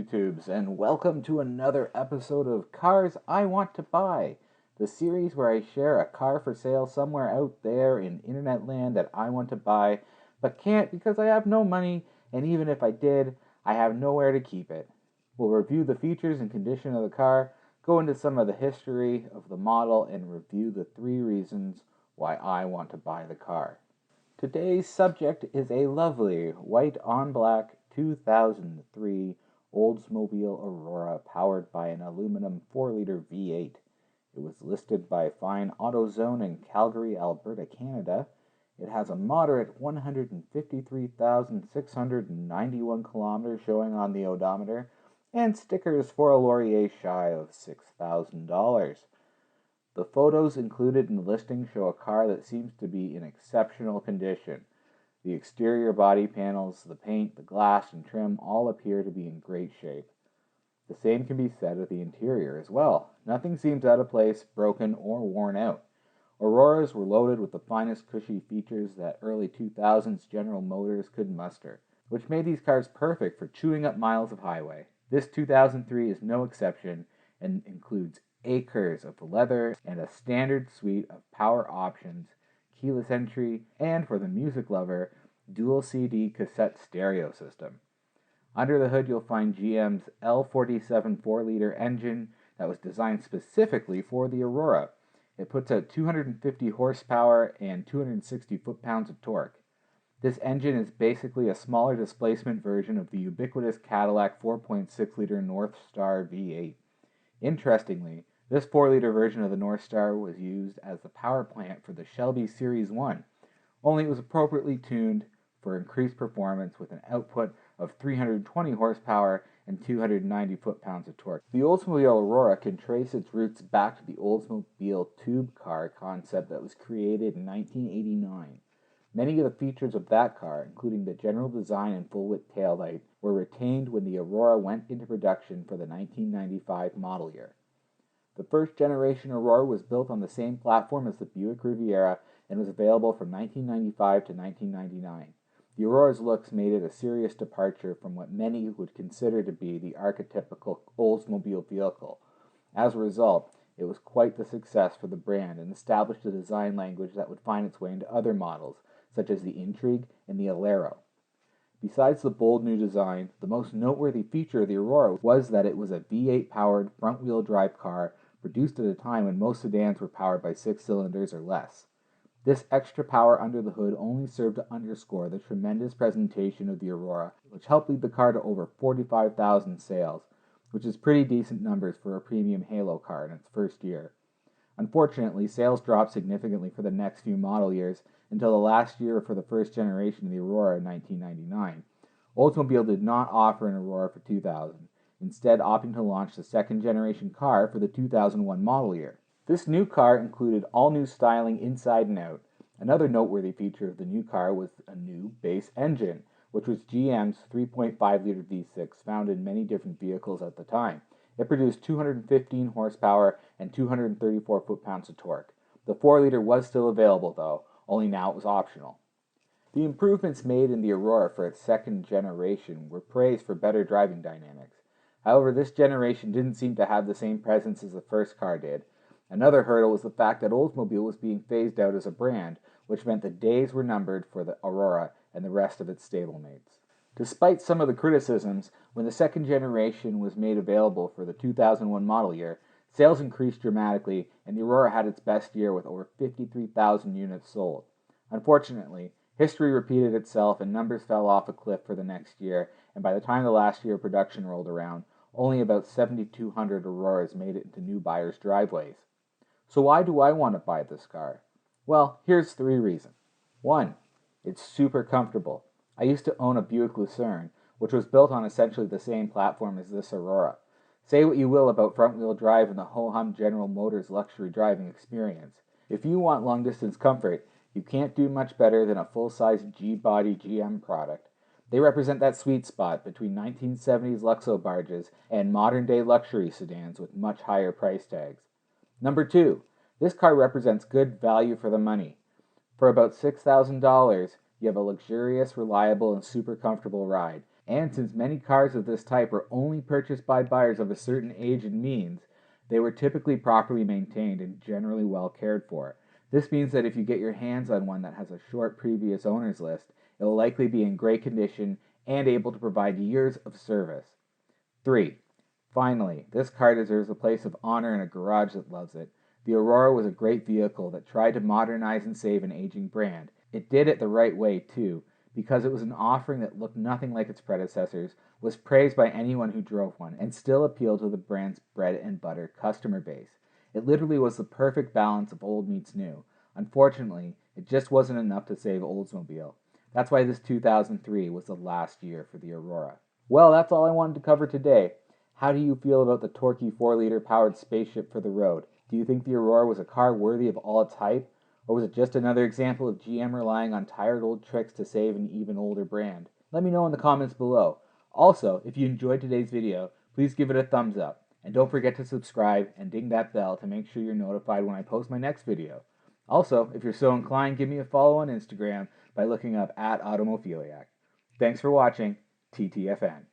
YouTubes, and welcome to another episode of Cars I Want to Buy, the series where I share a car for sale somewhere out there in internet land that I want to buy, but can't because I have no money, and even if I did, I have nowhere to keep it. We'll review the features and condition of the car, go into some of the history of the model, and review the 3 reasons why I want to buy the car. Today's subject is a lovely white on black 2003 Oldsmobile Aurora powered by an aluminum 4-liter V8. It was listed by Fine AutoZone in Calgary, Alberta, Canada. It has a moderate 153,691 kilometers showing on the odometer, and stickers for a Laurier shy of $6,000. The photos included in the listing show a car that seems to be in exceptional condition. The exterior body panels, the paint, the glass, and trim all appear to be in great shape. The same can be said of the interior as well. Nothing seems out of place, broken, or worn out. Auroras were loaded with the finest cushy features that early 2000s General Motors could muster, which made these cars perfect for chewing up miles of highway. This 2003 is no exception and includes acres of leather and a standard suite of power options, keyless entry, and for the music lover, dual CD cassette stereo system. Under the hood you'll find GM's L47 4-liter engine that was designed specifically for the Aurora. It puts out 250 horsepower and 260 foot-pounds of torque. This engine is basically a smaller displacement version of the ubiquitous Cadillac 4.6-liter North Star V8. Interestingly, this 4-liter version of the North Star was used as the power plant for the Shelby Series 1, only it was appropriately tuned for increased performance with an output of 320 horsepower and 290 foot-pounds of torque. The Oldsmobile Aurora can trace its roots back to the Oldsmobile tube car concept that was created in 1989. Many of the features of that car, including the general design and full-width taillight, were retained when the Aurora went into production for the 1995 model year. The first-generation Aurora was built on the same platform as the Buick Riviera and was available from 1995 to 1999. The Aurora's looks made it a serious departure from what many would consider to be the archetypical Oldsmobile vehicle. As a result, it was quite the success for the brand and established a design language that would find its way into other models, such as the Intrigue and the Alero. Besides the bold new design, the most noteworthy feature of the Aurora was that it was a V8-powered front-wheel drive car produced at a time when most sedans were powered by 6 cylinders or less. This extra power under the hood only served to underscore the tremendous presentation of the Aurora, which helped lead the car to over 45,000 sales, which is pretty decent numbers for a premium halo car in its first year. Unfortunately, sales dropped significantly for the next few model years until the last year for the first generation of the Aurora in 1999. Oldsmobile did not offer an Aurora for 2000, instead opting to launch the second generation car for the 2001 model year. This new car included all new styling inside and out. Another noteworthy feature of the new car was a new base engine, which was GM's 3.5-liter V6 found in many different vehicles at the time. It produced 215 horsepower and 234 foot-pounds of torque. The 4-liter was still available though, only now it was optional. The improvements made in the Aurora for its second generation were praised for better driving dynamics. However, this generation didn't seem to have the same presence as the first car did. Another hurdle was the fact that Oldsmobile was being phased out as a brand, which meant the days were numbered for the Aurora and the rest of its stablemates. Despite some of the criticisms, when the second generation was made available for the 2001 model year, sales increased dramatically and the Aurora had its best year with over 53,000 units sold. Unfortunately, history repeated itself and numbers fell off a cliff for the next year, and by the time the last year of production rolled around, only about 7,200 Auroras made it into new buyers' driveways. So why do I want to buy this car? Well, here's 3 reasons. 1. It's super comfortable. I used to own a Buick Lucerne, which was built on essentially the same platform as this Aurora. Say what you will about front-wheel drive and the ho-hum General Motors luxury driving experience. If you want long-distance comfort, you can't do much better than a full-size G-body GM product. They represent that sweet spot between 1970s Luxo barges and modern-day luxury sedans with much higher price tags. Number 2, this car represents good value for the money. For about $6,000, you have a luxurious, reliable, and super comfortable ride, And since many cars of this type were only purchased by buyers of a certain age and means, they were typically properly maintained and generally well cared for. This means that if you get your hands on one that has a short previous owner's list, it will likely be in great condition and able to provide years of service. 3. Finally, this car deserves a place of honor in a garage that loves it. The Aurora was a great vehicle that tried to modernize and save an aging brand. It did it the right way, too, because it was an offering that looked nothing like its predecessors, was praised by anyone who drove one, and still appealed to the brand's bread and butter customer base. It literally was the perfect balance of old meets new. Unfortunately, it just wasn't enough to save Oldsmobile. That's why this 2003 was the last year for the Aurora. Well, that's all I wanted to cover today. How do you feel about the torquey 4-liter powered spaceship for the road? Do you think the Aurora was a car worthy of all its hype? Or was it just another example of GM relying on tired old tricks to save an even older brand? Let me know in the comments below. Also, if you enjoyed today's video, please give it a thumbs up. And don't forget to subscribe and ding that bell to make sure you're notified when I post my next video. Also, if you're so inclined, give me a follow on Instagram by looking up @Automophiliac. Thanks for watching. TTFN.